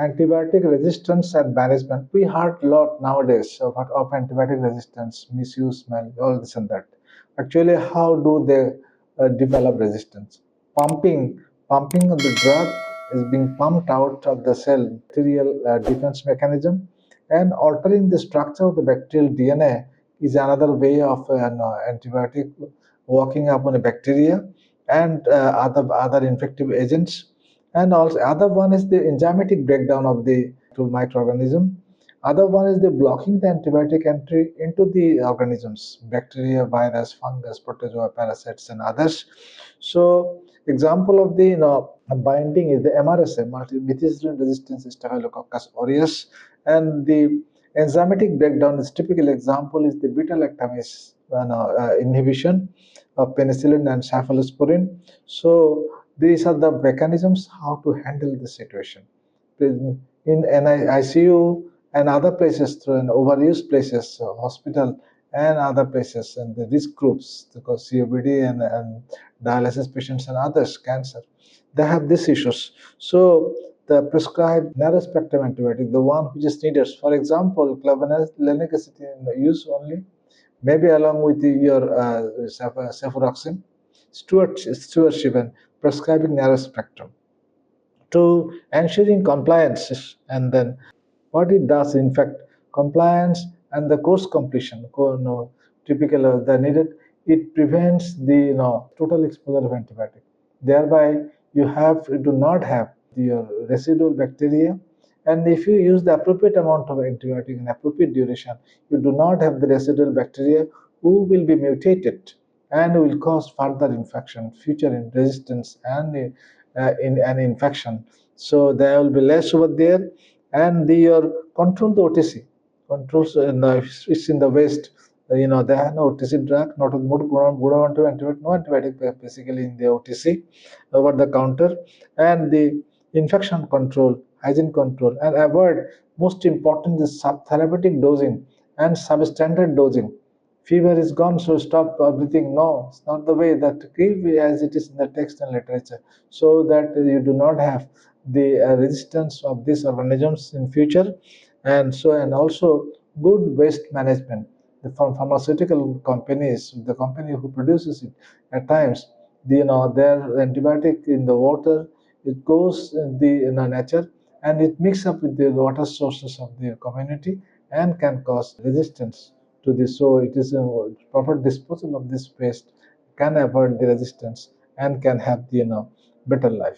Antibiotic resistance and management. We heard a lot nowadays of antibiotic resistance, misuse, all this and that. Actually, how do they develop resistance? Pumping, pumping of the drug is being pumped out of the cell, bacterial defense mechanism, and altering the structure of the bacterial DNA is another way of an antibiotic working upon a bacteria and other infective agents. And also other one is the enzymatic breakdown of the microorganism. Other one is the blocking the antibiotic entry into the organisms, bacteria, virus, fungus, protozoa, parasites, and others. So example of the binding is the MRSA, methicillin resistant staphylococcus aureus, and the enzymatic breakdown is typical example is the beta lactamase inhibition of penicillin and cephalosporin. So these are the mechanisms how to handle the situation. In ICU and other places, through an overuse places, hospital and other places, and the risk groups, because COPD and dialysis patients and others, cancer, they have these issues. So the prescribed narrow spectrum antibiotic, the one which is needed, for example, clavulanic acid use only, maybe along with your cefuroxime, stewardship and prescribing narrow spectrum to ensuring compliance. And then what it does, in fact, compliance and the course completion, typical the needed, it prevents the total exposure of antibiotic. Thereby, you do not have your residual bacteria, and if you use the appropriate amount of antibiotic in appropriate duration, you do not have the residual bacteria who will be mutated and will cause further infection, future resistance, and in an infection. So there will be less over there, and your control the OTC controls in the it's in the West. There are no OTC drug, not antibiotic, no antibiotic basically in the OTC over the counter, and the infection control, hygiene control, and avoid, most important, is subtherapeutic dosing and substandard dosing. Fever is gone, so stop everything. No, it's not the way that give as it is in the text and literature, so that you do not have the resistance of these organisms in future. And also good waste management. The pharmaceutical companies, the company who produces it, at times their antibiotic in the water, it goes in the nature, and it mixes up with the water sources of the community and can cause resistance to this. So it is a proper disposal of this waste can avoid the resistance and can have the better life.